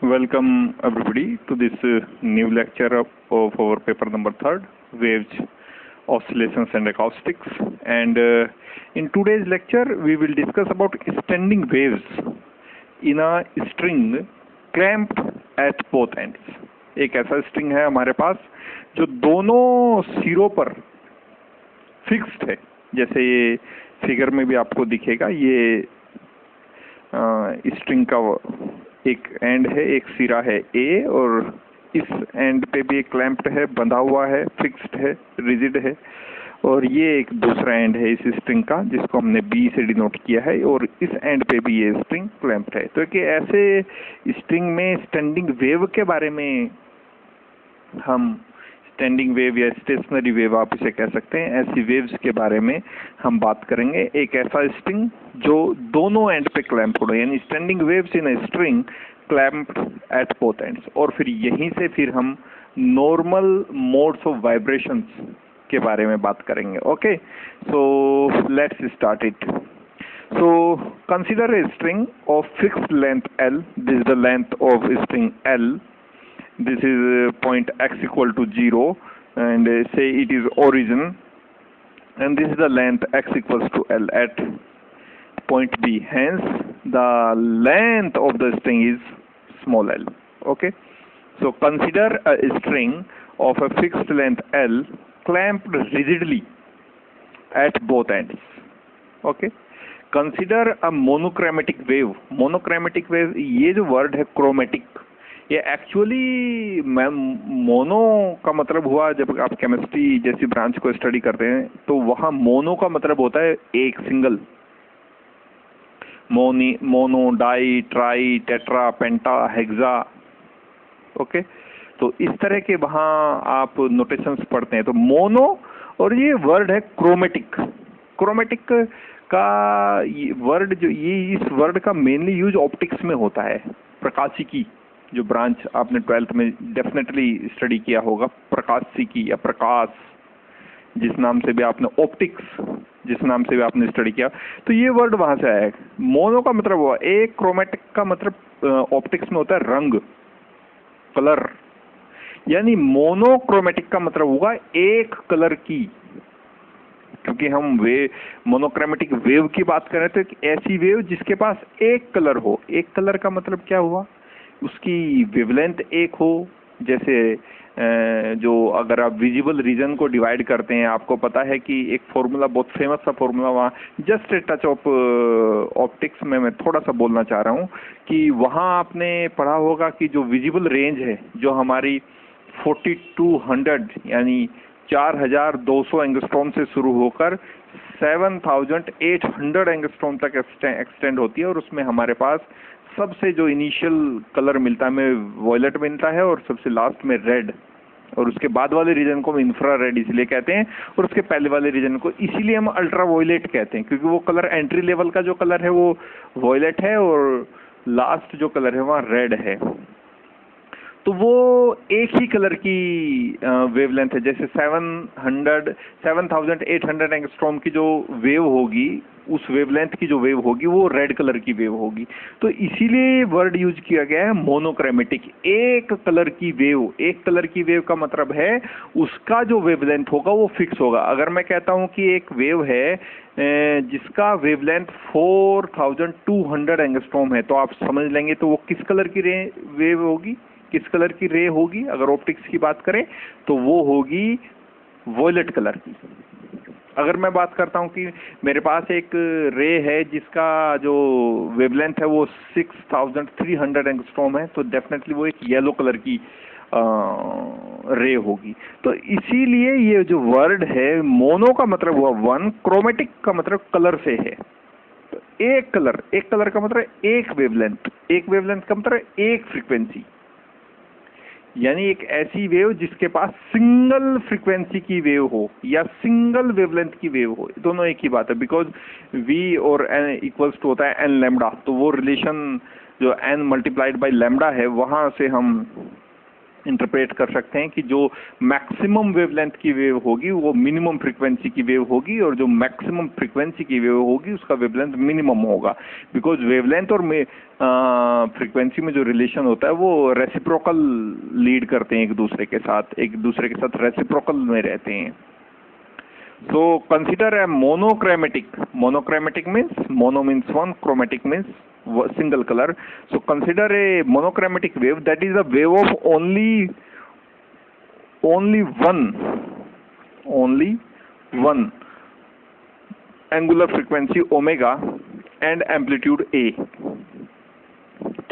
Welcome everybody to this new lecture of our paper number 3, Waves, Oscillations and Acoustics. And in today's lecture we will discuss about standing waves in a string clamped at both ends. एक ऐसा string है हमारे पास जो दोनों सिरों पर fixed है, जैसे ये फिगर में भी आपको दिखेगा। ये स्ट्रिंग का एक एंड है, एक सिरा है ए, और इस एंड पे भी एक क्लैंप्ड है, बंधा हुआ है, फिक्स्ड है, रिजिड है। और ये एक दूसरा एंड है इस स्ट्रिंग का जिसको हमने बी से डिनोट किया है, और इस एंड पे भी ये स्ट्रिंग क्लैंप्ड है। तो कि ऐसे स्ट्रिंग में स्टैंडिंग वेव के बारे में हम स्टैंडिंग वेव या स्टेशनरी वेव आप इसे कह सकते हैं, ऐसी वेव्स के बारे में हम बात करेंगे। एक ऐसा स्ट्रिंग जो दोनों एंड पे क्लैंप्ड हो, यानी standing waves in a string clamped at both ends. और फिर यहीं से फिर हम नॉर्मल मोड्स ऑफ वाइब्रेशंस के बारे में बात करेंगे। Okay, so let's start it. So consider a string of fixed length L. This is the length of string L. This is point x equal to 0, and say it is origin, and this is the length x equals to L at point B. Hence the length of the string is small l. Okay, so consider a string of a fixed length L clamped rigidly at both ends. Okay, consider a monochromatic wave. Monochromatic wave, ये जो word है chromatic, ये actually mono का मतलब हुआ, जब आप chemistry जैसी ब्रांच को स्टडी करते हैं तो वहाँ मोनो का मतलब होता है एक, single. Mono, di, tri, tetra, penta, hexa. Okay, तो इस तरह के वहाँ आप नोटेशंस पढ़ते हैं। तो मोनो, और ये वर्ड है क्रोमेटिक। क्रोमेटिक का वर्ड जो इस वर्ड का मेनली यूज ऑप्टिक्स में होता है। प्रकाशिकी, जो ब्रांच आपने 12th में डेफिनेटली स्टडी किया होगा, प्रकाशिकी या प्रकाश, जिस नाम से भी आपने, ऑप्टिक्स जिस नाम से भी आपने स्टडी किया, तो ये वर्ड वहां से आया है। मोनो का मतलब हुआ एक, क्रोमेटिक का मतलब ऑप्टिक्स में होता है रंग, कलर, यानी मोनोक्रोमेटिक का मतलब होगा एक कलर की। क्योंकि हम मोनोक्रोमेटिक वेव की बात करें तो एक ऐसी वेव जिसके पास एक कलर हो। एक कलर का मतलब क्या हुआ, उसकी वेवलेंथ एक हो। जैसे जो अगर आप विजिबल रीजन को डिवाइड करते हैं, आपको पता है कि एक फॉर्मूला, बहुत फेमस सा फॉर्मूला, वहाँ just a touch of optics में मैं थोड़ा सा बोलना चाह रहा हूँ कि वहाँ आपने पढ़ा होगा कि जो विजिबल रेंज है, जो हमारी 4200 यानी 4200 एंगस्ट्रॉम से शुरू होकर 7800 एंगस्ट्रॉम तक एक्सटेंड होती है, और उसमें हमारे पास सबसे जो इनिशियल कलर मिलता है हमें वॉयलेट मिलता है, और सबसे लास्ट में रेड, और उसके बाद वाले रीजन को हम इंफ्रा रेड इसलिए कहते हैं, और उसके पहले वाले रीजन को इसीलिए हम अल्ट्रा वॉयलेट कहते हैं, क्योंकि वो कलर एंट्री लेवल का जो कलर है वो वॉयलेट है, और लास्ट जो कलर है वहाँ रेड है। तो वो एक ही कलर की वेवलेंथ है। जैसे 7800 एंगस्ट्रॉम की जो वेव होगी, उस वेवलेंथ की जो वेव होगी वो रेड कलर की वेव होगी। तो इसीलिए वर्ड यूज किया गया है मोनोक्रोमेटिक, एक कलर की वेव। एक कलर की वेव का मतलब है उसका जो वेवलेंथ होगा वो फिक्स होगा। अगर मैं कहता हूं कि एक वेव है जिसका वेवलेंथ 4200 एंगस्ट्रॉम है, तो आप समझ लेंगे तो वो किस कलर की वेव होगी, किस कलर की रे होगी। अगर ऑप्टिक्स की बात करें तो वो होगी वॉयलेट कलर की। अगर मैं बात करता हूं कि मेरे पास एक रे है जिसका जो वेवलेंथ है वो 6300 एंगस्ट्रॉम है, तो डेफिनेटली वो एक येलो कलर की रे होगी। तो इसीलिए ये जो वर्ड है मोनो का मतलब हुआ वन, क्रोमेटिक का मतलब कलर से है। तो एक कलर का मतलब एक वेवलेंथ, एक वेवलेंथ का मतलब एक फ्रीक्वेंसी, यानी एक ऐसी वेव जिसके पास सिंगल फ्रीक्वेंसी की वेव हो या सिंगल वेवलेंथ की वेव हो, दोनों एक ही बात है। बिकॉज v और n इक्वल्स टू होता है n लैम्डा, तो वो रिलेशन जो n मल्टीप्लाइड बाय लैम्डा है, वहां से हम इंटरप्रेट कर सकते हैं कि जो मैक्सिमम वेवलेंथ की वेव होगी वो मिनिमम फ्रीक्वेंसी की वेव होगी, और जो मैक्सिमम फ्रीक्वेंसी की वेव होगी उसका वेवलेंथ मिनिमम होगा, बिकॉज वेवलेंथ और फ्रीक्वेंसी में जो रिलेशन होता है वो रेसिप्रोकल लीड करते हैं, एक दूसरे के साथ रेसिप्रोकल में रहते हैं. So consider a monochromatic means mono means one, chromatic means single color. So consider a monochromatic wave, that is a wave of only one angular frequency omega and amplitude a.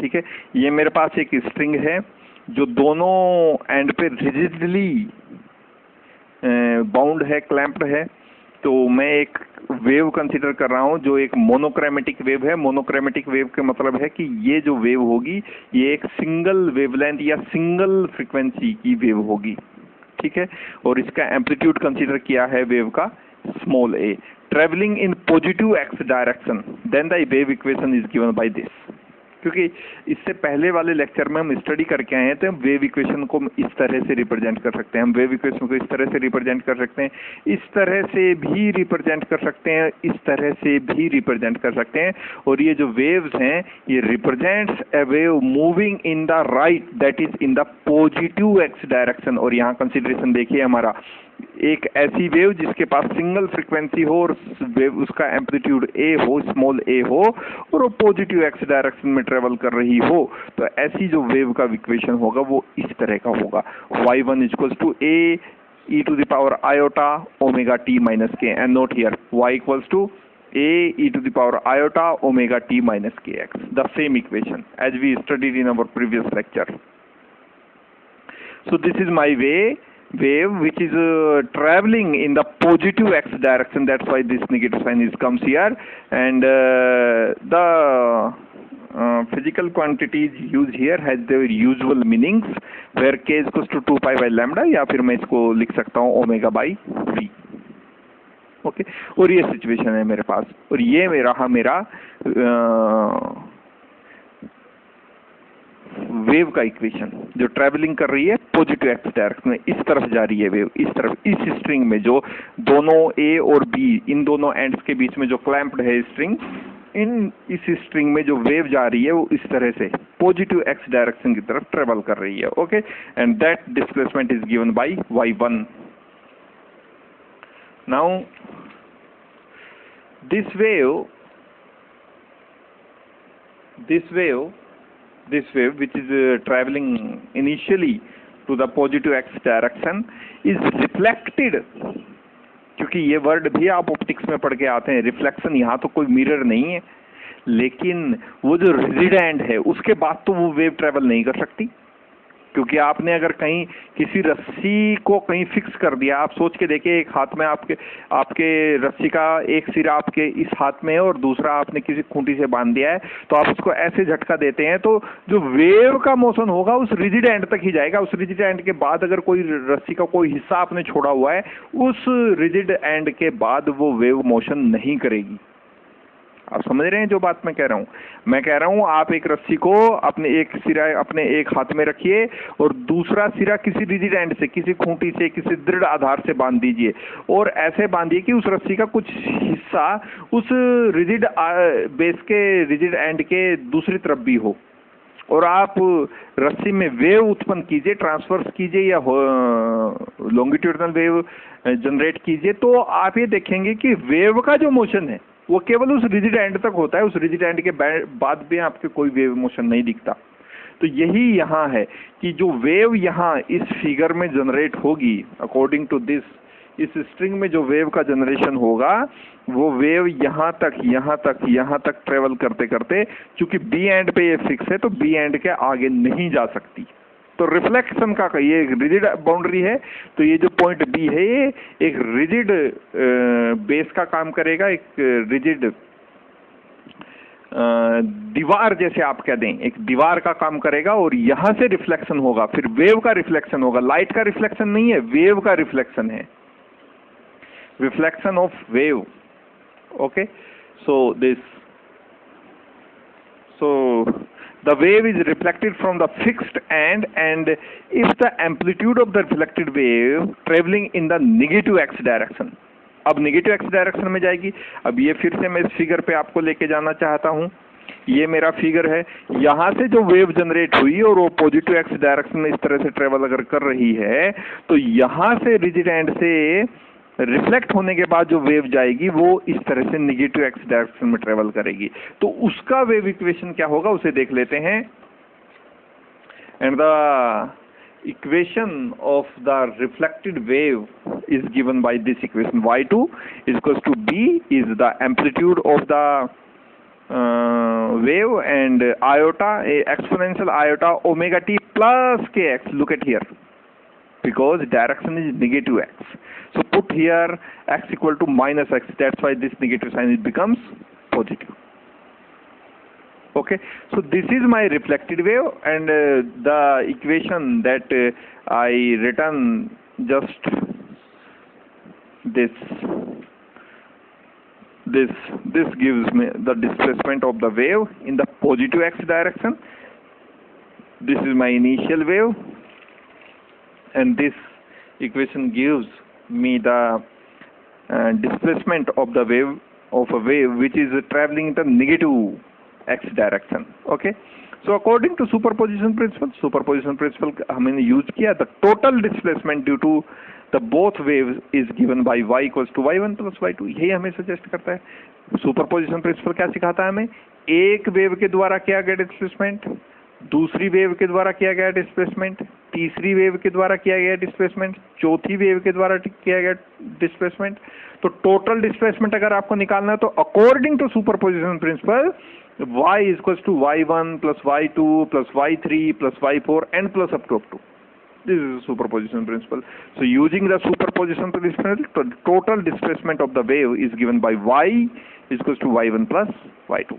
ठीक है, ये मेरे पास एक string है जो दोनों and पे rigidly bound है, क्लैंप्ड है. तो मैं एक वेव कंसीडर कर रहा हूं जो एक मोनोक्रोमेटिक वेव है. मोनोक्रोमेटिक वेव का मतलब है कि ये जो वेव होगी ये एक सिंगल वेवलेंथ या सिंगल फ्रीक्वेंसी की वेव होगी. ठीक है, और इसका एम्पलीट्यूड कंसीडर किया है वेव का small a, travelling in positive x direction, then the wave equation is given by this. क्योंकि इससे पहले वाले लेक्चर में हम स्टडी करके आए हैं, तो हम वेव इक्वेशन को इस तरह से रिप्रेजेंट कर सकते हैं. हम वेव इक्वेशन को इस तरह से रिप्रेजेंट कर सकते हैं, इस तरह से भी रिप्रेजेंट कर सकते हैं, इस तरह से भी रिप्रेजेंट कर सकते हैं. और ये जो वेव्स हैं ये represents A wave moving in the right, that is in the positive x direction. और यहाँ कंसिडरेशन देखिए, हमारा एक ऐसी वेव जिसके पास सिंगल फ्रीक्वेंसी हो और वेव उसका एम्पलीट्यूड ए हो, स्मॉल ए हो, और वो पॉजिटिव एक्स डायरेक्शन में ट्रेवल कर रही हो, तो ऐसी जो वेव का इक्वेशन होगा वो इस तरह का होगा. y1 equals to a e to the power iota omega t minus k, and note here y equals to a e to the power iota omega t minus kx, the same equation as we studied in our previous lecture. So this is my wave which is traveling in the positive x direction, that's why this negative sign comes here. And the physical quantities used here has their usual meanings, where k is equals to 2 pi by lambda, या फिर मैं इसको लिख सकता हूँ omega by v. Okay, और ये situation है मेरे पास, और ये मेरा वेव का इक्वेशन जो ट्रैवलिंग कर रही है पॉजिटिव एक्स डायरेक्शन में, इस तरफ जा रही है वेव, इस तरफ, इस स्ट्रिंग में जो दोनों ए और बी, इन दोनों एंड्स के बीच में जो क्लैंप्ड है स्ट्रिंग, इस स्ट्रिंग में जो वेव जा रही है वो इस तरह से पॉजिटिव एक्स डायरेक्शन की तरफ ट्रेवल कर रही है. Okay, and that displacement is given bye y1. Now this wave which is traveling initially to the positive x direction is reflected. क्योंकि ये वर्ड भी आप ऑप्टिक्स में पढ़ के आते हैं, रिफ्लेक्शन. यहाँ तो कोई मिरर नहीं है, लेकिन वो जो रिजिड एंड है उसके बाद तो वो वेव ट्रेवल नहीं कर सकती, क्योंकि आपने अगर कहीं किसी रस्सी को कहीं फिक्स कर दिया, आप सोच के देखिए, एक हाथ में आपके रस्सी का एक सिरा आपके इस हाथ में है और दूसरा आपने किसी खूंटी से बांध दिया है, तो आप उसको ऐसे झटका देते हैं तो जो वेव का मोशन होगा उस रिजिड एंड तक ही जाएगा. उस रिजिड एंड के बाद अगर कोई रस्सी का कोई हिस्सा आपने छोड़ा हुआ है, उस रिजिड एंड के बाद वो वेव मोशन नहीं करेगी. आप समझ रहे हैं जो बात मैं कह रहा हूँ? मैं कह रहा हूँ आप एक रस्सी को अपने एक सिरा अपने एक हाथ में रखिए और दूसरा सिरा किसी रिजिड एंड से, किसी खूंटी से, किसी दृढ़ आधार से बांध दीजिए, और ऐसे बांधिए कि उस रस्सी का कुछ हिस्सा उस रिजिड बेस के रिजिड एंड के दूसरी तरफ भी हो, और आप रस्सी में वेव उत्पन्न कीजिए, ट्रांसवर्स कीजिए या लॉन्गिट्यूडनल वेव जनरेट कीजिए, तो आप ये देखेंगे कि वेव का जो मोशन है वो केवल उस रिजिड एंड तक होता है. उस रिजिड एंड के बाद भी आपके कोई वेव मोशन नहीं दिखता. तो यही यहाँ है कि जो वेव यहाँ इस फिगर में जनरेट होगी, अकॉर्डिंग टू दिस, इस स्ट्रिंग में जो वेव का जनरेशन होगा वो वेव यहाँ तक ट्रेवल करते करते, चूंकि बी एंड पे ये फिक्स है तो बी एंड के आगे नहीं जा सकती. तो रिफ्लेक्शन का ये रिजिड बाउंड्री है, तो ये जो पॉइंट बी है ये एक रिजिड बेस का काम करेगा, एक रिजिड दीवार जैसे आप कह दें, एक दीवार का काम करेगा, और यहां से रिफ्लेक्शन होगा, फिर वेव का रिफ्लेक्शन होगा. लाइट का रिफ्लेक्शन नहीं है, वेव का रिफ्लेक्शन है, reflection of wave. Okay, so the wave is reflected from the fixed end, and if the amplitude of the reflected wave traveling in the negative x direction, अब negative x direction में जाएगी। अब ये फिर से मैं इस फिगर पे आपको लेके जाना चाहता हूँ। ये मेरा फिगर है, यहाँ से जो वेव जनरेट हुई और वो पॉजिटिव एक्स डायरेक्शन में इस तरह से ट्रेवल अगर कर रही है, तो यहाँ से रिजिड एंड से रिफ्लेक्ट होने के बाद जो वेव जाएगी वो इस तरह से नेगेटिव एक्स डायरेक्शन में ट्रेवल करेगी। तो उसका वेव इक्वेशन क्या होगा उसे देख लेते हैं। And the equation of the reflected wave is given by this equation, y2 is equals to b is the amplitude of the wave, and iota, exponential iota omega t plus kx. Look at here, because direction is negative x, so put here x equal to minus x, that's why this negative sign it becomes positive. Okay, so this is my reflected wave, and the equation that I written just this gives me the displacement of the wave in the positive x direction. This is my initial wave, and this equation gives me the displacement of the wave of a wave which is traveling in the negative x direction. Okay, so according to superposition principle हमने use किया, the total displacement due to the both waves is given by y equals to y1 plus y2. यही हमें suggest करता है। Superposition principle क्या सिखाता है हमें? एक वेव के द्वारा किया गया डिस्प्लेसमेंट, दूसरी वेव के द्वारा किया गया डिस्प्लेसमेंट, तीसरी वेव के द्वारा किया गया डिस्प्लेसमेंट, चौथी वेव के द्वारा किया गया डिस्प्लेसमेंट। तो टोटल डिस्प्लेसमेंट अगर आपको निकालना है तो according to superposition principle y is equals to y1 plus y2 plus y3 plus y4 and plus up to 2. This is a superposition principle. So using the superposition principle, the total displacement of the wave is given by y is equals to y1 plus y2.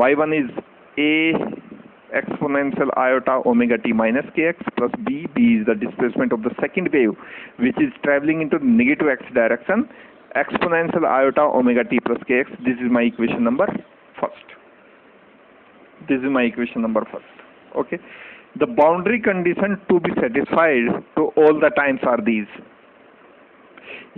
y1 is a exponential iota omega t minus kx plus b is the displacement of the second wave which is traveling into negative x direction, exponential iota omega t plus kx. This is my equation number first. Okay, the boundary condition to be satisfied to all the times are these.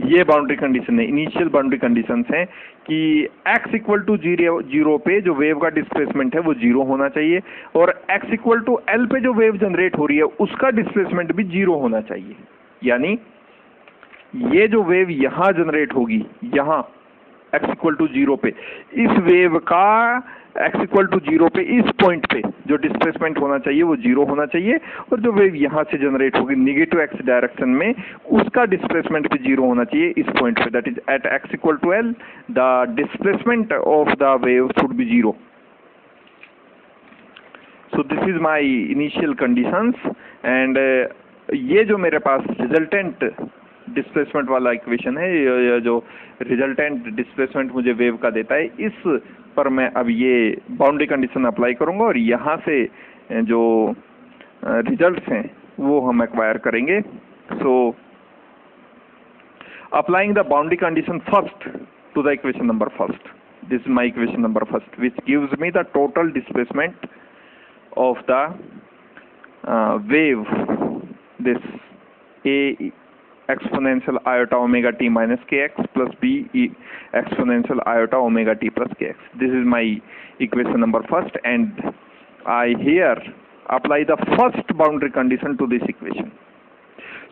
ये boundary condition है, initial boundary conditions हैं कि x equal to 0 पे जो wave का displacement है वो 0 होना चाहिए, और x इक्वल टू l पे जो वेव जनरेट हो रही है उसका डिस्प्लेसमेंट भी 0 होना चाहिए। यानी ये जो वेव यहाँ जनरेट होगी, यहाँ x इक्वल टू 0 पे, इस वेव का x इक्वल टू 0 पे इस पॉइंट पे जो डिस्प्लेसमेंट होना चाहिए वो 0 होना चाहिए, और जो वेव यहाँ से जनरेट होगी नेगेटिव x डायरेक्शन में उसका डिस्प्लेसमेंट भी 0 होना चाहिए इस पॉइंट पे, that is at x equal to l the displacement of the wave should be 0. So this is my initial conditions, and ये जो मेरे पास रिजल्टेंट डिस्प्लेसमेंट वाला इक्वेशन है, ये जो रिजल्टेंट डिस्प्लेसमेंट मुझे वेव का देता है, इस पर मैं अब ये बाउंड्री कंडीशन अप्लाई करूंगा और यहाँ से जो रिजल्ट्स हैं वो हम एक्वायर करेंगे. So applying the boundary condition first to the equation number first, this is my equation number first which gives me the total displacement of the wave, this a exponential iota omega t minus kx plus b exponential iota omega t plus kx. This is my equation number first, and I here apply the first boundary condition to this equation.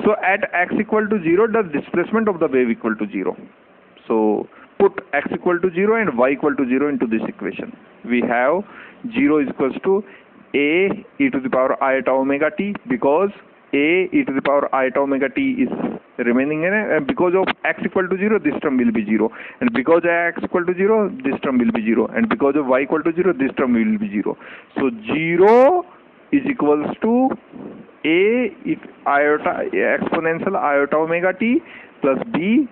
So at x equal to 0, the displacement of the wave equal to 0. So put x equal to 0 and y equal to 0 into this equation. We have 0 is equals to a e to the power iota omega t, because a e to the power iota omega t is remaining in it, and because of x equal to 0 this term will be 0, and because of x equal to 0 this term will be 0, and because of y equal to 0 this term will be 0. So 0 is equals to a iota exponential iota omega t plus b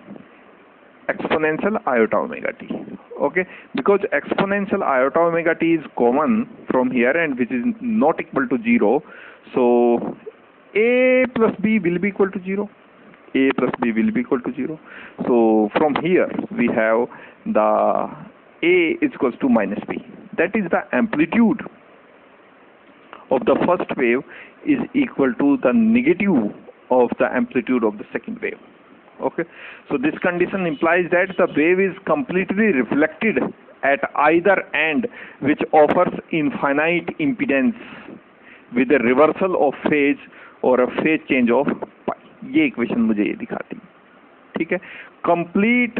exponential iota omega t. Okay, because exponential iota omega t is common from here and which is not equal to 0, so a plus b will be equal to 0. A plus b will be equal to 0. So from here we have the a is equals to minus b. That is the amplitude of the first wave is equal to the negative of the amplitude of the second wave. Okay, so this condition implies that the wave is completely reflected at either end, which offers infinite impedance with a reversal of phase or a phase change of pi. ये equation मुझे ये दिखाती है, ठीक है। Complete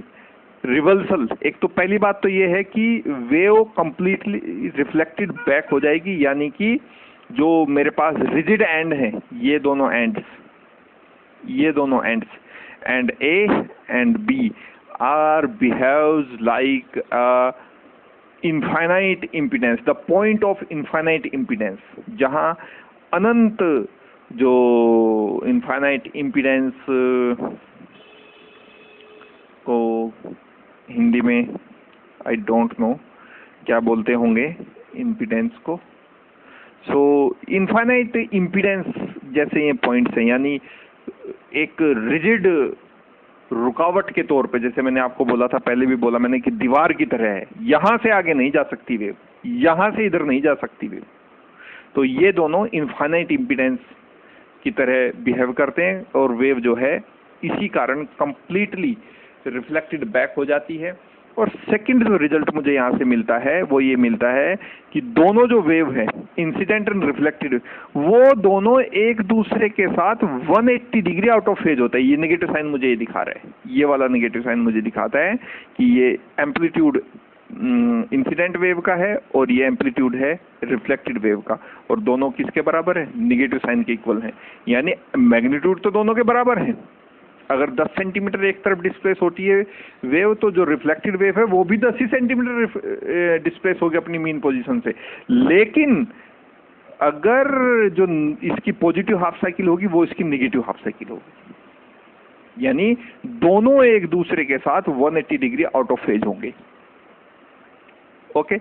reversal, एक तो पहली बात तो ये है कि वेव कंप्लीटली रिफ्लेक्टेड बैक हो जाएगी, यानी कि जो मेरे पास रिजिड एंड है, ये दोनों ends and A and B are behaves like a infinite impedance, the point of infinite impedance, जहाँ अनंत जो infinite impedance को हिंदी में I don't know क्या बोलते होंगे impedance को। So infinite impedance जैसे ये पॉइंट्स हैं, यानी एक रिजिड रुकावट के तौर पे, जैसे मैंने आपको बोला था, पहले भी बोला मैंने कि दीवार की तरह है, यहां से आगे नहीं जा सकती वेव, यहां से इधर नहीं जा सकती वेव। तो ये दोनों इनफाइनाइट इम्पीडेंस की तरह बिहेव करते हैं और वेव जो है इसी कारण कंप्लीटली रिफ्लेक्टेड बैक हो जाती है। और सेकंड जो रिजल्ट मुझे यहाँ से मिलता है वो ये मिलता है कि दोनों जो वेव है, इंसिडेंट एंड रिफ्लेक्टेड, वो दोनों एक दूसरे के साथ 180 डिग्री आउट ऑफ फेज होता है। ये नेगेटिव साइन मुझे ये दिखा रहा है, ये वाला नेगेटिव साइन मुझे दिखाता है कि ये एम्पलीट्यूड इंसिडेंट वेव का है और ये एम्पलीट्यूड है रिफ्लेक्टेड वेव का, और दोनों किसके बराबर है? नेगेटिव साइन के इक्वल है। यानी मैग्नीट्यूड तो दोनों के बराबर है। अगर 10 सेंटीमीटर एक तरफ डिस्प्लेस होती है वेव, तो जो रिफ्लेक्टेड वेव है वो भी 10 ही सेंटीमीटर डिस्प्लेस होगी अपनी मीन पोजीशन से। लेकिन अगर जो इसकी पॉजिटिव हाफ साइकिल होगी वो इसकी नेगेटिव हाफ साइकिल होगी, यानी दोनों एक दूसरे के साथ 180 डिग्री आउट ऑफ फेज होंगे। Okay,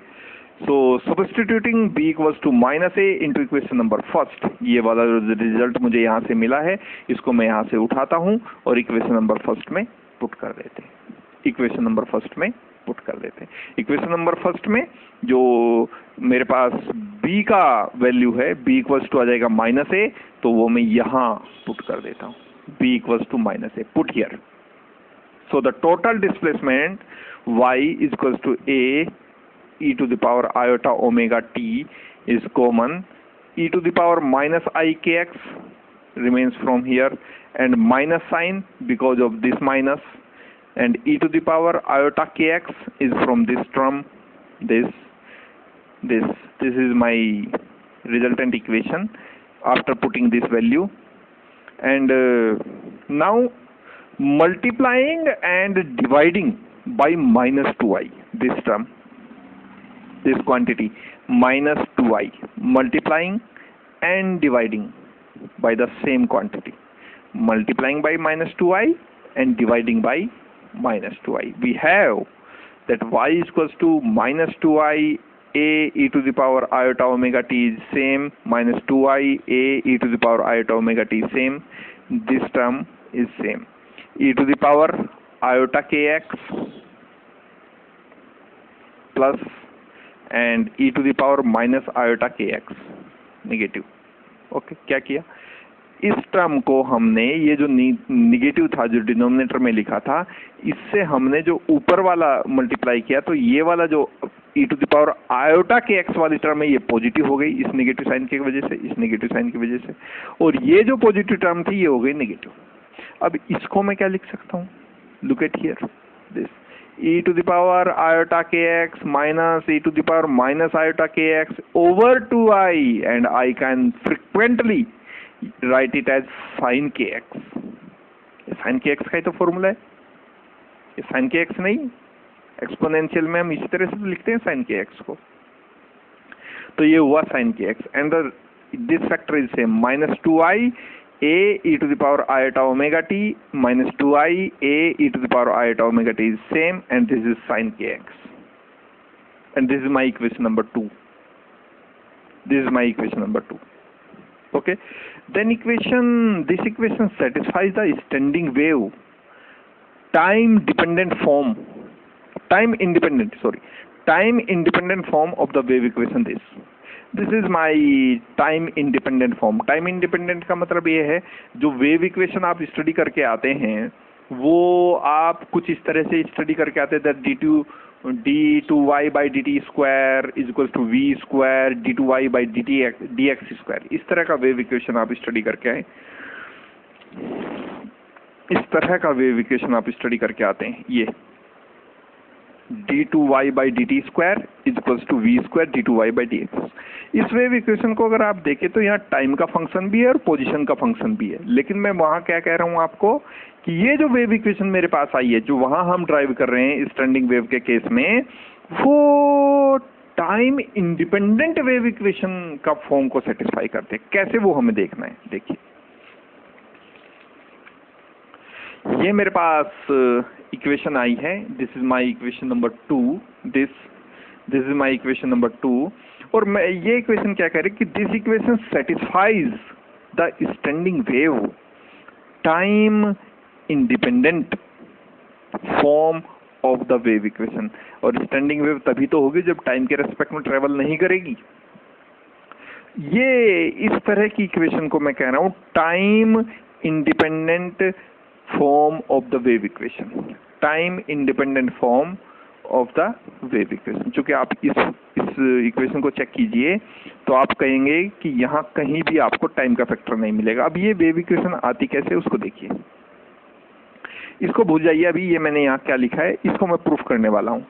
so substituting b equals to -a into equation number first, ये वाला रिजल्ट मुझे यहाँ से मिला है, इसको मैं यहाँ से उठाता हूँ और इक्वेशन नंबर फर्स्ट में पुट कर देते हैं। इक्वेशन नंबर फर्स्ट में जो मेरे पास b का वैल्यू है, b इक्वल्स टू आ जाएगा -a, तो वो मैं यहाँ पुट कर देता हूँ, b equals to -a, put here. So the total displacement y is equals to a e to the power iota omega t is common, e to the power minus I kx remains from here, and minus sign because of this minus, and e to the power iota kx is from this term, this is my resultant equation after putting this value. And now multiplying and dividing by -2i, this term, this quantity -2i, multiplying and dividing by the same quantity, multiplying by -2i and dividing by -2i, we have that y is equals to -2i a e to the power iota omega t is same, -2i a e to the power iota omega t is same, this term is same, e to the power iota kx plus and e to the power minus iota kx negative. Okay, क्या किया, इस term को हमने, ये जो negative था जो denominator में लिखा था, इससे हमने जो ऊपर वाला मल्टीप्लाई किया, तो ये वाला जो e to the power iota के x वाली टर्म है ये पॉजिटिव हो गई इस नेगेटिव साइन की वजह से, इस नेगेटिव साइन की वजह से, और ये जो पॉजिटिव टर्म थी ये हो गई नेगेटिव। अब इसको मैं क्या लिख सकता हूँ? Look at here, this e to the power iota kx minus e to the power minus iota kx over 2i, and I can frequently write it as sin kx। sin kx का ही तो formula है, ये sin kx नहीं, exponential में हम इसी तरह से लिखते हैं sin kx को। तो ये हुआ sin kx, and this factor is same, -2i a e to the power iota omega t minus 2i a e to the power iota omega t is same, and this is sin kx, and this is my equation number 2. Okay, then this equation satisfies the standing wave time independent form of the wave equation. This this is my time independent form. Time independent का मतलब ये है जो wave equation आप study करके आते हैं वो आप कुछ इस तरह से स्टडी करके आते हैं that d2y by dt square is equal to v square d2y by dx square. इस तरह का वेव इक्वेशन आप स्टडी करके आए, इस तरह का वेव इक्वेशन आप स्टडी करके आते हैं। ये d2y by dt square is equal to v square d2y by dx। इस वेव इक्वेशन को अगर आप देखें तो यहाँ टाइम का फंक्शन भी है और पोजीशन का फंक्शन भी है, लेकिन मैं वहां क्या कह रहा हूँ आपको कि ये जो वेव इक्वेशन मेरे पास आई है, जो वहां हम ड्राइव कर रहे हैं स्टैंडिंग वेव के केस में, वो टाइम इंडिपेंडेंट वेव इक्वेशन का फॉर्म को सेटिस्फाई करते हैं। कैसे वो हमें देखना है, देखिए ये मेरे पास इक्वेशन आई है, this is my equation number 2, this is my equation number 2। और मैं ये इक्वेशन क्या कह रही कि this equation satisfies the standing wave time independent form of the wave equation. और स्टैंडिंग वेव तभी तो होगी जब टाइम के रेस्पेक्ट में ट्रेवल नहीं करेगी। ये इस तरह की इक्वेशन को मैं कह रहा हूं time independent form of the wave equation, time independent form of the wave equation. चूंकि आप इस इक्वेशन को चेक कीजिए तो आप कहेंगे कि यहाँ कहीं भी आपको टाइम का फैक्टर नहीं मिलेगा। अब ये वेव इक्वेशन आती कैसे उसको देखिए, इसको भूल जाइए, अभी ये मैंने यहाँ क्या लिखा है इसको मैं प्रूफ करने वाला हूँ।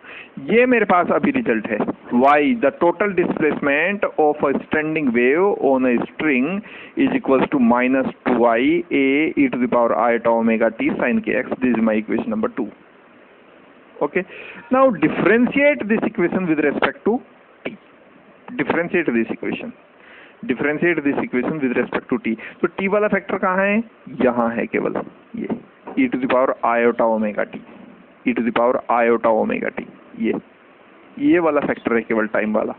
ये मेरे पास अभी रिजल्ट है, y the total displacement of a standing wave on a string is equal to -2i a e to the power iota omega t sin kx। This is my equation number 2। okay, now differentiate this equation with respect to t, differentiate this equation with respect to t। तो t वाला factor कहाँ है, यहाँ है केवल ये e to the power iota omega t, e to the power iota omega t, ये वाला फैक्टर है केवल टाइम वाला।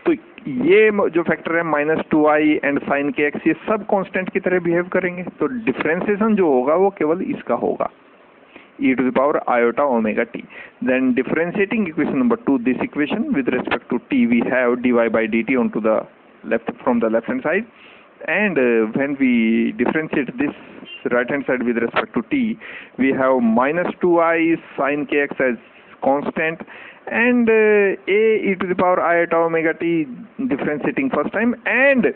तो ये जो फैक्टर है -2i एंड sin kx, ये सब कांस्टेंट की तरह बिहेव करेंगे। तो डिफरेंशिएशन जो होगा वो केवल इसका होगा, e to the power iota omega t। Then differentiating equation number 2, this equation with respect to t we have dy by dt onto the left from the left hand side, and when we differentiate this right hand side with respect to t, we have -2i sin kx as constant and a e to the power iota omega t differentiating first time, and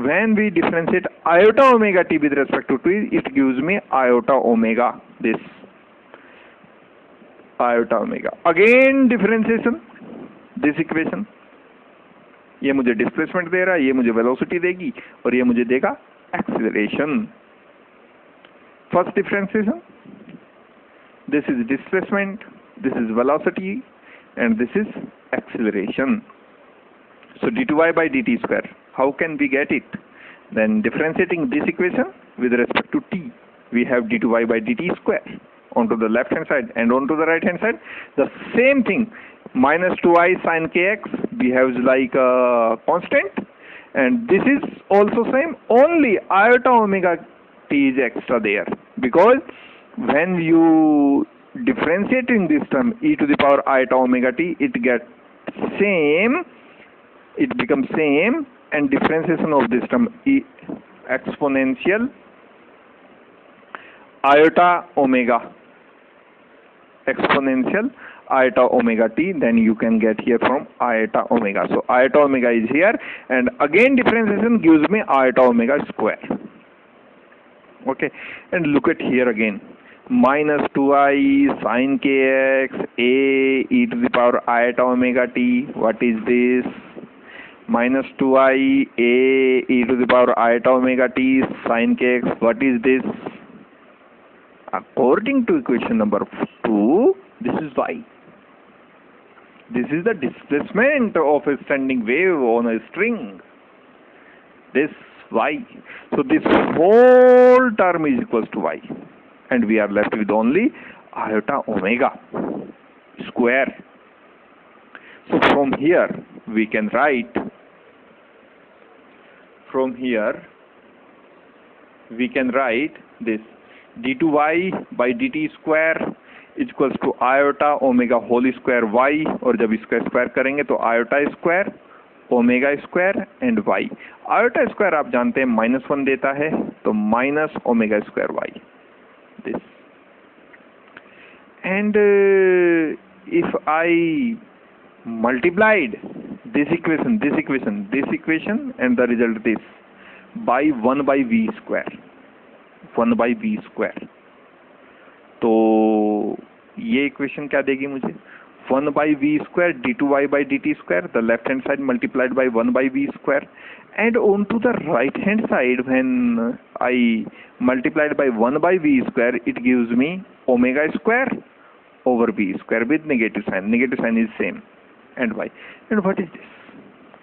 when we differentiate iota omega t with respect to t, it gives me iota omega, this iota omega। Again differentiation this equation, ये मुझे displacement दे रहा है, ये मुझे velocity देगी और ये मुझे देगा acceleration. First differentiation, this is displacement, this is velocity and this is acceleration. So d2y by dt square, how can we get it? Then differentiating this equation with respect to t, we have d2y by dt square onto the left hand side, and onto the right hand side the same thing, -2i sin kx behaves like a constant, and this is also same, only iota omega t is extra there, because when you differentiating this term e to the power iota omega t, it gets same, it becomes same, and differentiation of this term e exponential iota omega, exponential iota omega t, then you can get here from iota omega. So iota omega is here, and again differentiation gives me iota omega square. Okay, and look at here again, -2i sin kx a e to the power iota omega t, what is this? -2i a e to the power iota omega t sin kx, what is this? According to equation number 2, this is y. This is the displacement of a standing wave on a string. This y. So this whole term is equals to y, and we are left with only iota omega square. So from here we can write, this d2y by dt square is equals to iota omega whole square y, और जब इसका square करेंगे तो iota square omega square and y. Iota square आप जानते हैं -1 देता है, तो minus omega square y this. And if I multiplied this equation and the result this by 1 by v square, 1 by v square, तो ये इक्वेशन क्या देगी मुझे? 1 by v square d2y by dt square, the left hand side multiplied by 1 by v square, and on to the right hand side when I multiplied by 1 by v square, it gives me omega square over v square with negative sign is same, and y. And what is this?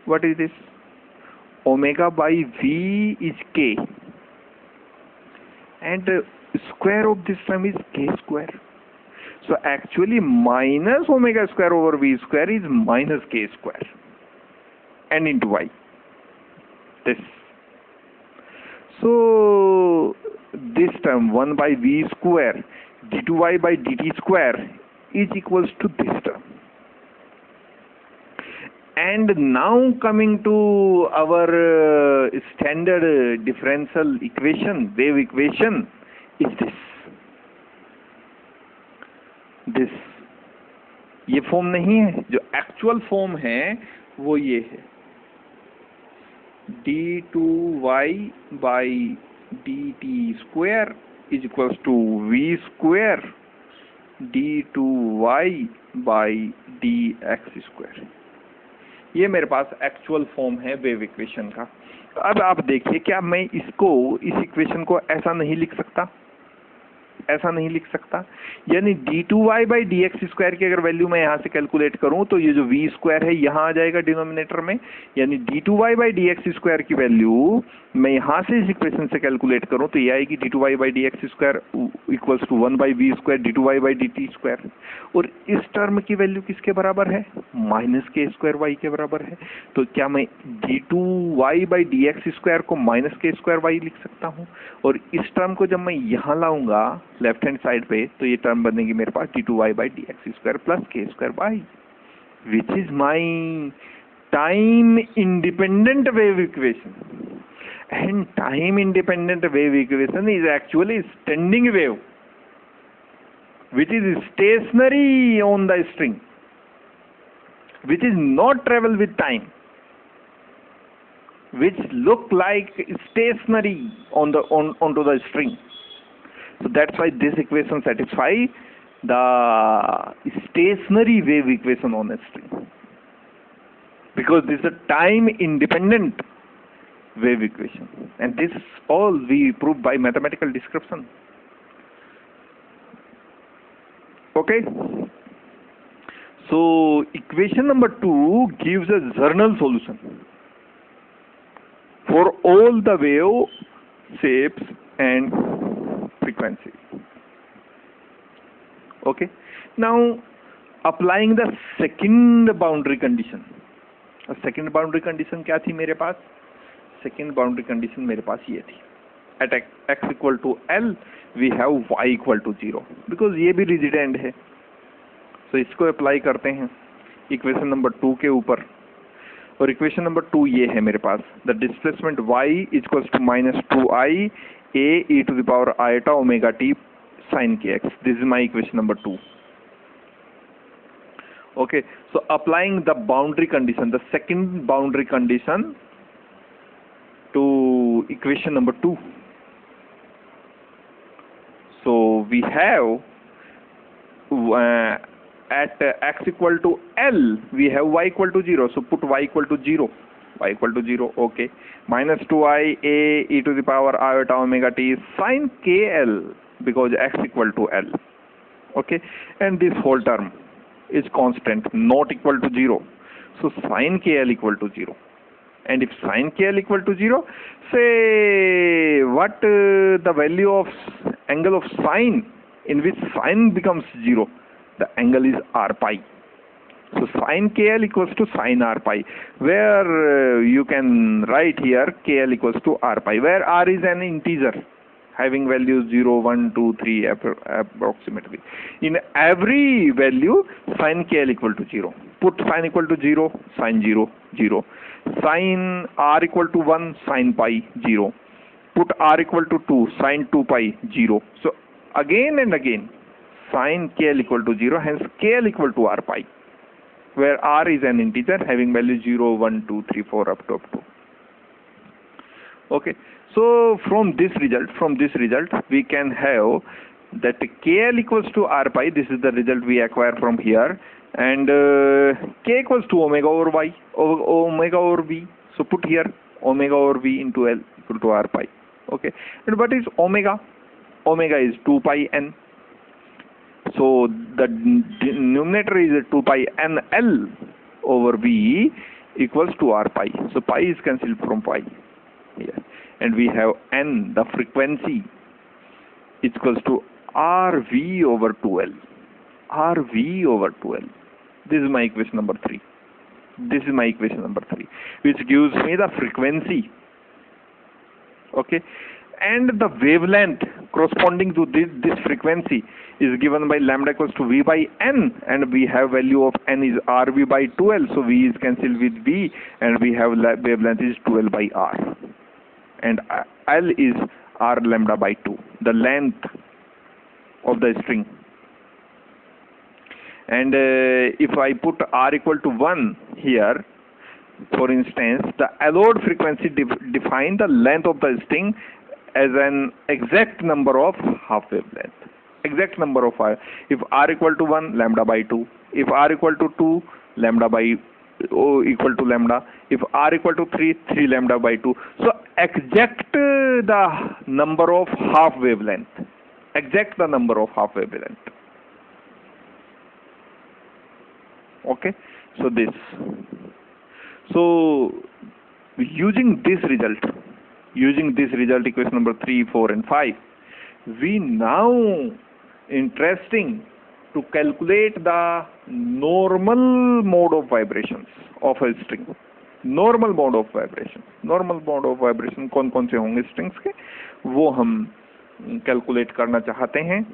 What is this? Omega by v is k, and square of this term is k square. So actually minus omega square over v square is minus k square, and into y this. So this term 1 by v square d2y by dt square is equals to this term. And now coming to our standard differential equation, wave equation, is this. ये form नहीं है, जो actual form है वो ये है d2y by dt square is equals to v square d2y by dx square. ये मेरे पास एक्चुअल फॉर्म है वेव इक्वेशन का। अब आप देखिए, क्या मैं इसको, इस इक्वेशन को ऐसा नहीं लिख सकता? ऐसा नहीं लिख सकता। यानी d2y by dx स्क्वायर की अगर वैल्यू मैं यहाँ से कैलकुलेट करूँ तो ये जो v स्क्वायर है यहाँ आ जाएगा डिनोमिनेटर में। यानी d2y by dx स्क्वायर की वैल्यू मैं यहाँ से इस इक्वेशन से कैलकुलेट करूँ तो ये आएगी d2y by dx square equals to 1 by v square d2y by dt square. और इस टर्म की वैल्यू किसके बराबर है? माइनस के स्क्वायर वाई के बराबर है। तो क्या मैं d2y by dx स्क्वायर को माइनस के स्क्वायर वाई लिख सकता हूँ? और इस टर्म को जब मैं यहाँ लाऊंगा लेफ्ट हैंड साइड पे तो ये टर्म बनेगी मेरे पास d2y by dx square plus k square y, which is my time independent wave equation. And time independent wave equation is actually standing wave which is stationary on the string, which is not travel with time, which look like stationary onto the string. So that's why this equation satisfies the stationary wave equation on a string, because this is a time independent wave equation, and this all we prove by mathematical description. Okay, so equation number 2 gives a general solution for all the wave shapes and frequencies. Okay, now applying the second boundary condition. Second boundary condition क्या थी मेरे पास? Second boundary condition मेरे पास ये थी, at x equal to L we have y equal to 0, because ये भी rigid end है। तो इसको अप्लाई करते हैं इक्वेशन नंबर 2 के ऊपर, और इक्वेशन नंबर 2 ये है मेरे पास, the displacement y equals to -2i a e to the power iota omega t sin kx. This is my equation number 2. Okay, so applying the boundary condition, the second boundary condition to equation number 2. So we have at x equal to L we have y equal to 0, so put y equal to 0, okay, -2i a e to the power iota omega t sin kl, because x equal to L. Okay, and this whole term is constant, not equal to 0, so sin kl equal to 0. And if sin kl equal to 0, say what the value of angle of sine in which sine becomes 0, the angle is r pi. So sin kl equals to sin r pi, where you can write here kl equals to r pi, where r is an integer having values 0, 1, 2, 3 approximately. In every value sin kl equal to 0. put sin equal to 0, sin 0, 0. Sin r equal to 1, sin pi, 0. Put r equal to 2, sin 2 pi, 0. So again and again, sin kl equal to 0, hence kl equal to r pi, where r is an integer having value 0, 1, 2, 3, 4 up to 2. Okay, so from this result we can have that kl equals to r pi. This is the result we acquire from here, and k equals to omega over y, omega over v. So put here omega over v into l equal to r pi. Okay, and what is omega? Omega is 2 pi n. So the numerator is 2 pi n l over v equals to r pi. So pi is cancelled from pi here, and we have n, the frequency, equals to rv over 2l. rv over 2l. This is my equation number 3. This is my equation number 3, which gives me the frequency. Okay, and the wavelength corresponding to this frequency is given by lambda equals to v by n, and we have value of n is rv by 2l. So v is cancelled with v, and we have wavelength is 2l by r, and l is r lambda by 2, the length of the string. And if I put r equal to 1 here, for instance, the allowed frequency define the length of the string as an exact number of half wavelength. Exact number of r. If r equal to 1, lambda by 2. If r equal to 2, lambda by equal to lambda. If r equal to 3, 3 lambda by 2. So exact the number of half wavelength. Exact the number of half wavelength. Okay, so this. So using this result, equation number 3, 4, and 5, we now interesting to calculate the normal mode of vibrations of a string. Normal mode of vibration कौन कौन से होंगे strings के, वो हम calculate करना चाहते हैं.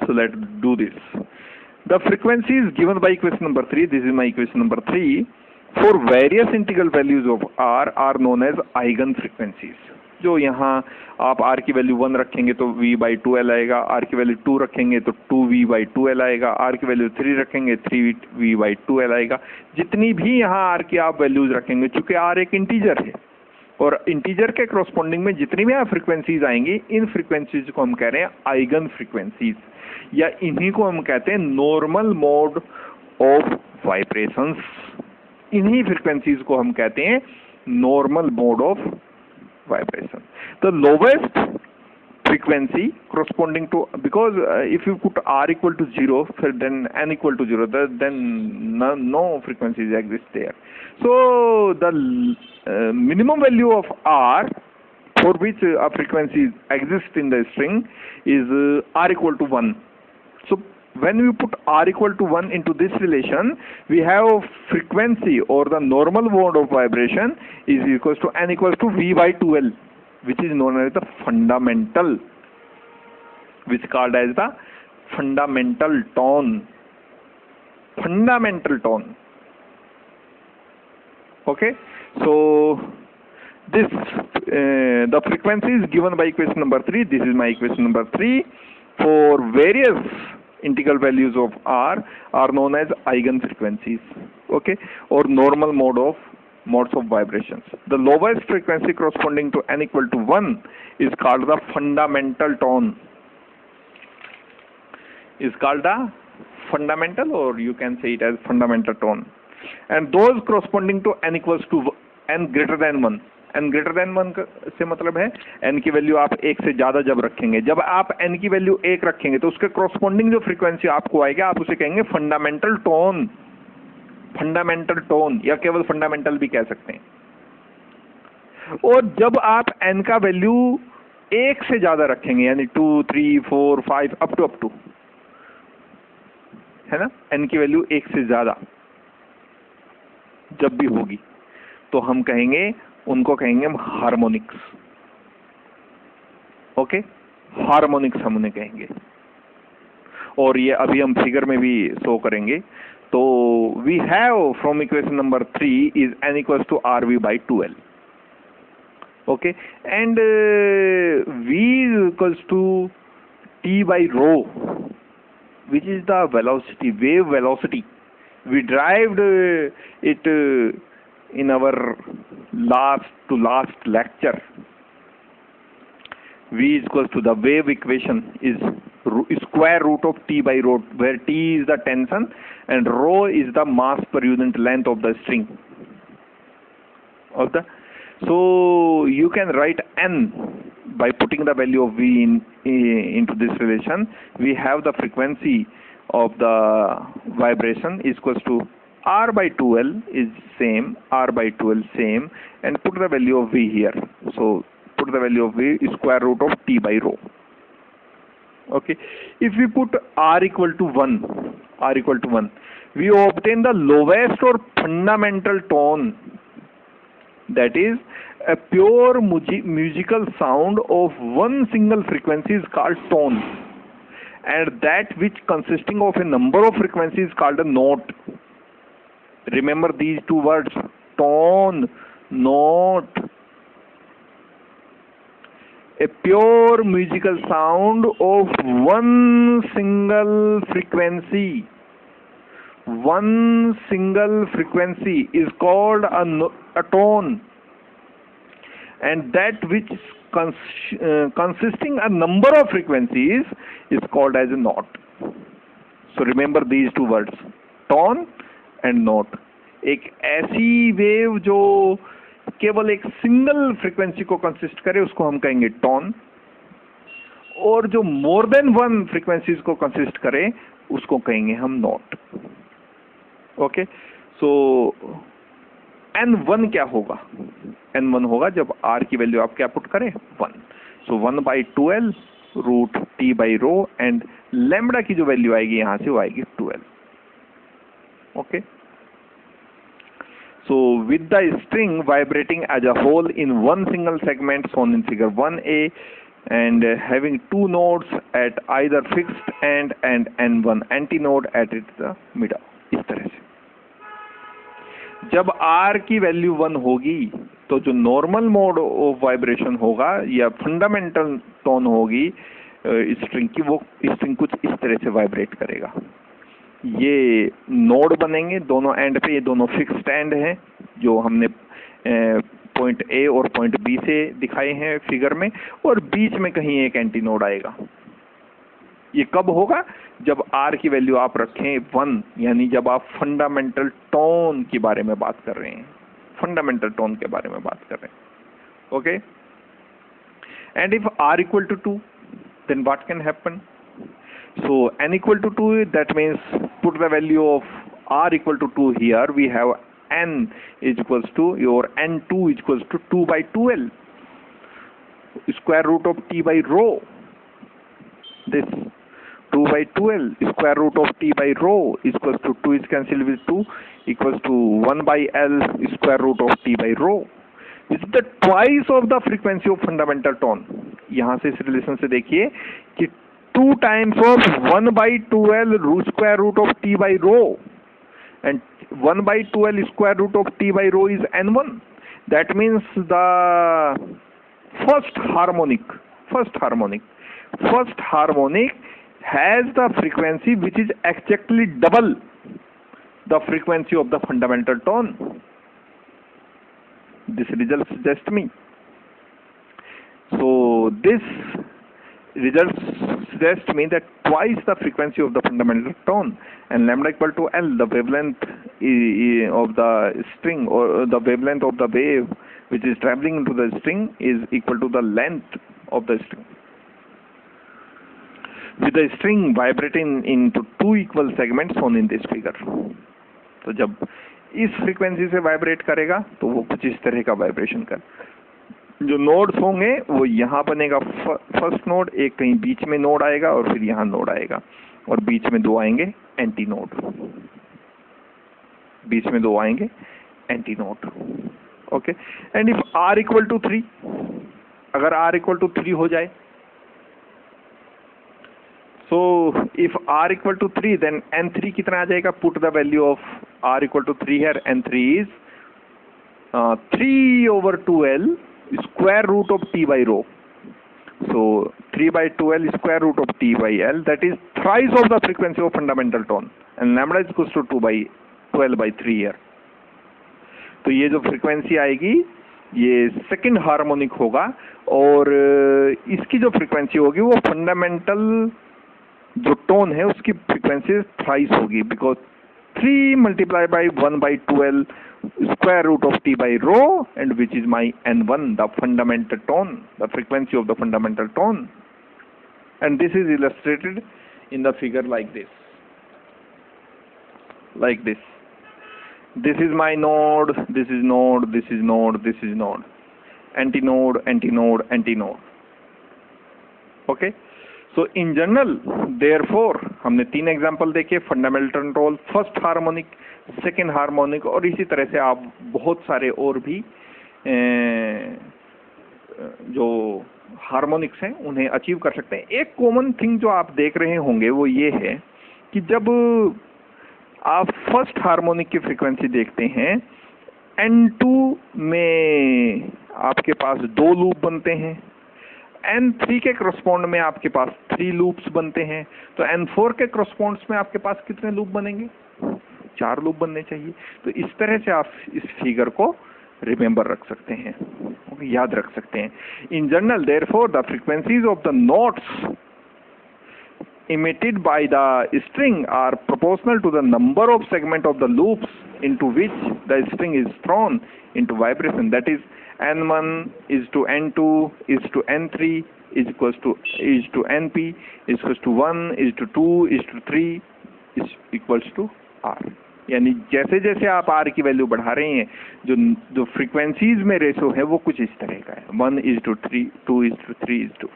So let's do this. The frequency is given by equation number 3. This is my equation number 3. For various integral values of r are known as eigen frequencies. जो यहाँ आप r की वैल्यू 1 रखेंगे तो v by 2l आएगा, r की value 2 रखेंगे तो 2v by 2l आएगा, r की वैल्यू 3 रखेंगे 3v by 2l आएगा. जितनी भी यहाँ r की आप वैल्यूज रखेंगे, चूंकि r एक इंटीजर है और इंटीजर के करस्पॉन्डिंग में जितनी भी फ्रीक्वेंसीज आएंगी, इन फ्रीक्वेंसीज को हम कह रहे हैं आइगन फ्रीक्वेंसीज, या इन्हीं को हम कहते हैं नॉर्मल मोड ऑफ वाइब्रेशंस. इन्हीं फ्रीक्वेंसीज को हम कहते हैं normal mode of vibration. The lowest frequency corresponding to, because if you put r equal to 0, then n equal to 0, then no frequencies exist there. So the minimum value of r for which a frequency exists in the string is r equal to 1. So when we put r equal to 1 into this relation, we have frequency or the normal mode of vibration is equals to n equals to v by 2l, which is known as the fundamental, which is called as the fundamental tone. Fundamental tone. Okay, so this the frequency is given by equation number 3. This is my equation number 3. For various integral values of r are known as eigen frequencies. Okay, or normal modes of vibrations. The lowest frequency corresponding to n equal to 1 is called the fundamental tone. Is called the fundamental, or you can say it as fundamental tone. And those corresponding to n equals to n greater than 1. n greater than 1 से मतलब है n की value आप 1 से ज्यादा जब रखेंगे, जब आप n की वैल्यू 1 रखेंगे तो उसके corresponding जो फ्रीक्वेंसी आपको आएगा, आप उसे कहेंगे फंडामेंटल टोन. फंडामेंटल टोन, या केवल फंडामेंटल भी कह सकते हैं. और जब आप n का वैल्यू 1 से ज्यादा रखेंगे, यानी 2, 3, 4, 5 अप टू, है ना, n की वैल्यू 1 से ज्यादा जब भी होगी, तो हम कहेंगे, उनको कहेंगे हम हार्मोनिक्स. ओके, हार्मोनिक्स हम उन्हें कहेंगे. और ये अभी हम फिगर में भी शो करेंगे. तो we have from equation number 3 is n equals to RV by 2L. Okay, and V is equals to T by rho, which is the velocity, wave velocity. We derived it in our last lecture. V is equals to the wave equation is square root of T by rho, where T is the tension and rho is the mass per unit length of the string of the. So you can write n by putting the value of V into this relation. We have the frequency of the vibration is equals to R by 2L is same, R by 2L same, and put the value of V here. So put the value of V is square root of T by rho. Okay, if we put R equal to 1, we obtain the lowest or fundamental tone, that is a pure musical sound of one single frequency is called tone, and that which consisting of a number of frequencies is called a note. Remember these two words, tone, note. A pure musical sound of one single frequency is called a tone, and that which consisting a number of frequencies is called as a note. So remember these two words, tone and note. एक ऐसी wave जो केवल एक single frequency को consist करे उसको हम कहेंगे टोन, और जो मोर देन वन फ्रीक्वेंसीज को कंसिस्ट करे उसको कहेंगे हम नोट. ओके, सो n1 क्या होगा? n1 होगा जब r की वैल्यू आप क्या पुट करें 1. So 1 by 2L root T by rho, and lambda की जो वैल्यू आएगी यहां से वो आएगी 2L. Okay, so with the string vibrating as a whole in one single segment shown in figure 1a and having two nodes at either fixed end and n1 antinode at its middle. इस तरह से जब R की value 1 होगी तो जो normal mode of vibration होगा या फंडामेंटल टोन होगी स्ट्रिंग की, वो स्ट्रिंग कुछ इस तरह से वाइब्रेट करेगा. ये नोड बनेंगे दोनों एंड पे, ये दोनों फिक्स्ड एंड हैं जो हमने पॉइंट ए और पॉइंट बी से दिखाए हैं फिगर में, और बीच में कहीं एक एंटी नोड आएगा. ये कब होगा? जब आर की वैल्यू आप रखें 1, यानी जब आप फंडामेंटल टोन के बारे में बात कर रहे हैं, फंडामेंटल टोन के बारे में बात कर रहे हैं. Okay, and if R equal to 2 then what can happen? So n equal to 2, that means put the value of r equal to 2 here. We have n is equals to your n2 is equals to 2 by 2L square root of T by rho. This 2 by 2L square root of T by rho is equals to 2 is cancelled with 2 equals to 1 by L square root of T by rho. This is the twice of the frequency of fundamental tone. यहाँ से इस relation से देखिए कि 2 times of 1 by 2L square root of T by rho, and 1 by 2L square root of T by rho is n1. That means the first harmonic has the frequency which is exactly double the frequency of the fundamental tone. This result suggests me. So this result suggests me that twice the frequency of the fundamental tone, and lambda equal to L, the wavelength of the string, or the wavelength of the wave which is traveling into the string, is equal to the length of the string, with the string vibrating into 2 equal segments shown in this figure. तो जब इस frequency से vibrate करेगा तो वो कुछ इस तरह का वाइब्रेशन कर, जो नोड्स होंगे वो यहाँ बनेगा फर्स्ट नोड, एक कहीं बीच में नोड आएगा और फिर यहाँ नोड आएगा, और बीच में 2 आएंगे एंटी नोड, बीच में 2 आएंगे antinode. Okay, and if R equal to 3, अगर R इक्वल टू 3 हो जाए, So if r equal to 3, then n3 कितना आ जाएगा? Put the value of r equal to 3 here. n3 is 3 over 2l square root of t by rho. So 3 by 2l square root of t by l, that is thrice of the frequency of fundamental tone, and lambda is equals to 2 by 12 by 3 here. तो ये जो frequency आएगी ये second harmonic होगा, और इसकी जो frequency होगी वो फंडामेंटल जो टोन है उसकी फ्रीक्वेंसी थ्राइस होगी, because 3 multiplied by 1 by 12 square root of t by rho, and which is my n1, the fundamental tone, the frequency of the fundamental tone. And this is illustrated in the figure like this. Like this. This is my node, this is node, this is node, this is node. Antinode, antinode, antinode. Okay? So in general, therefore, हमने 3 example देखे, fundamental tone, first harmonic, second harmonic, और इसी तरह से आप बहुत सारे और भी जो हार्मोनिक्स हैं उन्हें अचीव कर सकते हैं। एक कॉमन थिंग जो आप देख रहे होंगे वो ये है कि जब आप फर्स्ट हार्मोनिक की फ्रीक्वेंसी देखते हैं, N2 में आपके पास 2 लूप बनते हैं, N3 के करस्पॉन्ड में आपके पास 3 लूप्स बनते हैं, तो N4 के करस्पॉन्ड्स में आपके पास कितने लूप बनेंगे? 4 लूप बनने चाहिए। तो इस तरह से आप इस फिगर को रिमेंबर रख सकते हैं, याद रख सकते हैं। In general therefore the frequencies of the notes emitted by the string are proportional to the number of segment of the loops into which the string is thrown into vibration. That is, n1 is to n2 is to n3 is to np is equals to 1 is to 2 is to 3 is equals to r. यानी जैसे जैसे आप r की value बढ़ा रहे हैं, जो frequencies में रेशो है वो कुछ इस तरह का है, 1 is to 3, 2 is to 3 is to,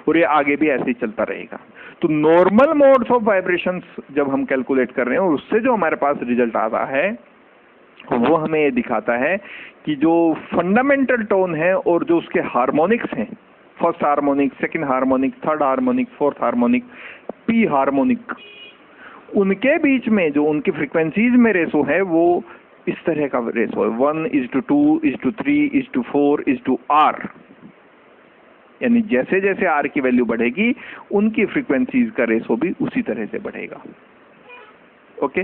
और ये आगे भी ऐसे ही चलता रहेगा। तो नॉर्मल मोड्स ऑफ वाइब्रेशंस जब हम कैलकुलेट कर रहे हैं और उससे जो हमारे पास रिजल्ट आता है वो हमें ये दिखाता है कि जो फंडामेंटल टोन है और जो उसके हार्मोनिक्स हैं, first harmonic, second harmonic, third harmonic, fourth harmonic, P harmonic, उनके बीच में जो उनकी फ्रीक्वेंसीज में रेशो है वो इस तरह का रेशो है, 1:2 is to 3 is to 4 is to r। यानी जैसे जैसे r की वैल्यू बढ़ेगी उनकी फ्रीक्वेंसीज का रेशो भी उसी तरह से बढ़ेगा। Okay,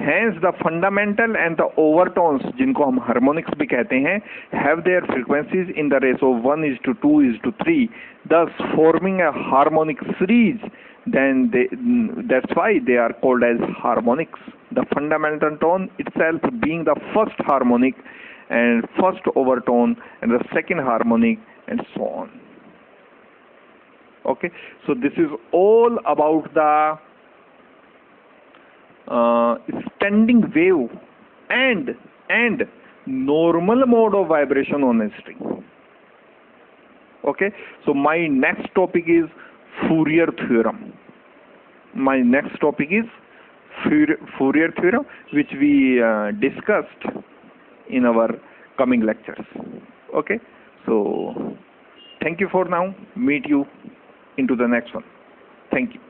hence the fundamental and the overtones, जिनको हम हार्मोनिक्स भी कहते हैं, have their frequencies in the ratio 1:2 is to 3, thus forming a harmonic series. Then that's why they are called as harmonics. The fundamental tone itself being the first harmonic and first overtone and the second harmonic and so on. Okay, so this is all about the standing wave and normal mode of vibration on a string. Okay, so my next topic is Fourier theorem. My next topic is Fourier theorem, which we discussed in our coming lectures. Okay, so thank you for now. Meet you into the next one. Thank you.